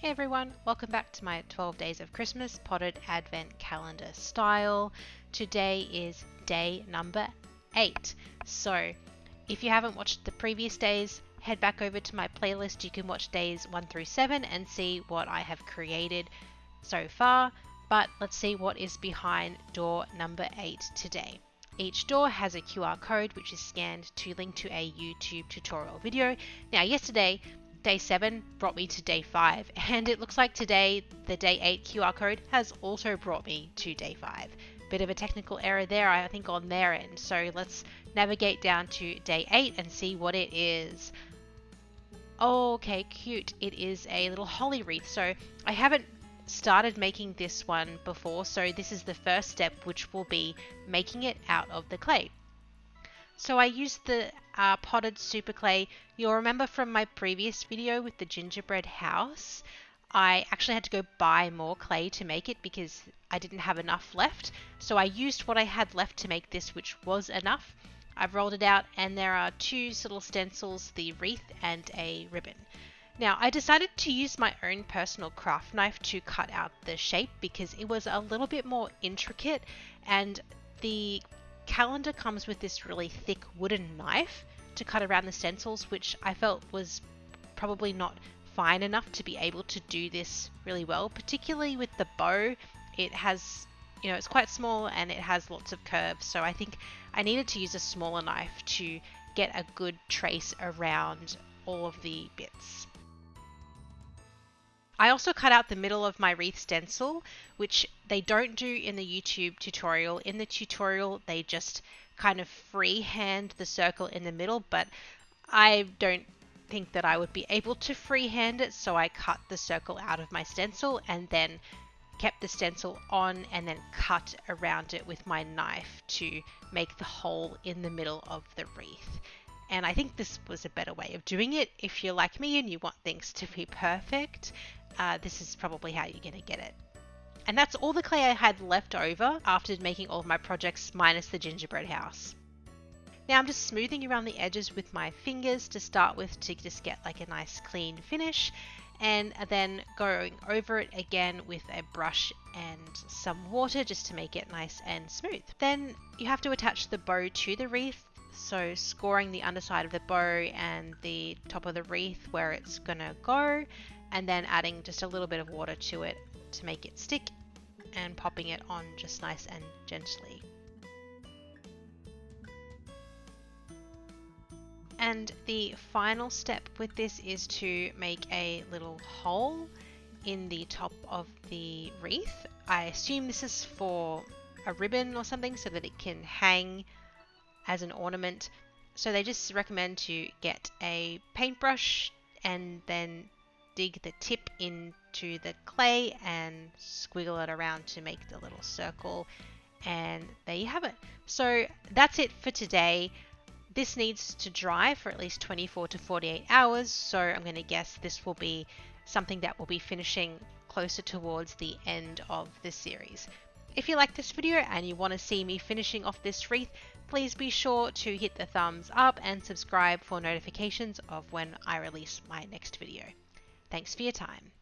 Hey everyone, welcome back to my 12 Days of Christmas Pott'd Advent Calendar style. Today is day number 8. So if you haven't watched the previous days, head back over to my playlist. You can watch days 1 through 7 and see what I have created so far. But let's see what is behind door number 8 today. Each door has a QR code which is scanned to link to a YouTube tutorial video. Now yesterday, Day 7 brought me to Day 5, and it looks like today the Day 8 QR code has also brought me to Day 5. Bit of a technical error there, I think, on their end. So let's navigate down to Day 8 and see what it is. Okay, cute. It is a little holly wreath. So I haven't started making this one before, so this is the first step, which will be making it out of the clay. So I used the potted super clay. You'll remember from my previous video with the gingerbread house, I actually had to go buy more clay to make it because I didn't have enough left. So I used what I had left to make this, which was enough. I've rolled it out and there are two little stencils, the wreath and a ribbon. Now I decided to use my own personal craft knife to cut out the shape because it was a little bit more intricate, and the calendar comes with this really thick wooden knife to cut around the stencils, which I felt was probably not fine enough to be able to do this really well, particularly with the bow. It has, it's quite small and it has lots of curves, so I think I needed to use a smaller knife to get a good trace around all of the bits. I also cut out the middle of my wreath stencil, which they don't do in the YouTube tutorial. In the tutorial, they just kind of freehand the circle in the middle, but I don't think that I would be able to freehand it, so I cut the circle out of my stencil and then kept the stencil on and then cut around it with my knife to make the hole in the middle of the wreath. And I think this was a better way of doing it. If you're like me and you want things to be perfect, this is probably how you're going to get it. And that's all the clay I had left over after making all of my projects minus the gingerbread house. Now I'm just smoothing around the edges with my fingers to start with to just get like a nice clean finish, and then going over it again with a brush and some water just to make it nice and smooth. Then you have to attach the bow to the wreath. So scoring the underside of the bow and the top of the wreath where it's gonna go, and then adding just a little bit of water to it to make it stick and popping it on just nice and gently. And the final step with this is to make a little hole in the top of the wreath. I assume this is for a ribbon or something so that it can hang as an ornament. So they just recommend to get a paintbrush and then dig the tip into the clay and squiggle it around to make the little circle, and there you have it. So that's it for today. This needs to dry for at least 24 to 48 hours, so I'm going to guess this will be something that will be finishing closer towards the end of the series. If you like this video and you want to see me finishing off this wreath, please be sure to hit the thumbs up and subscribe for notifications of when I release my next video. Thanks for your time.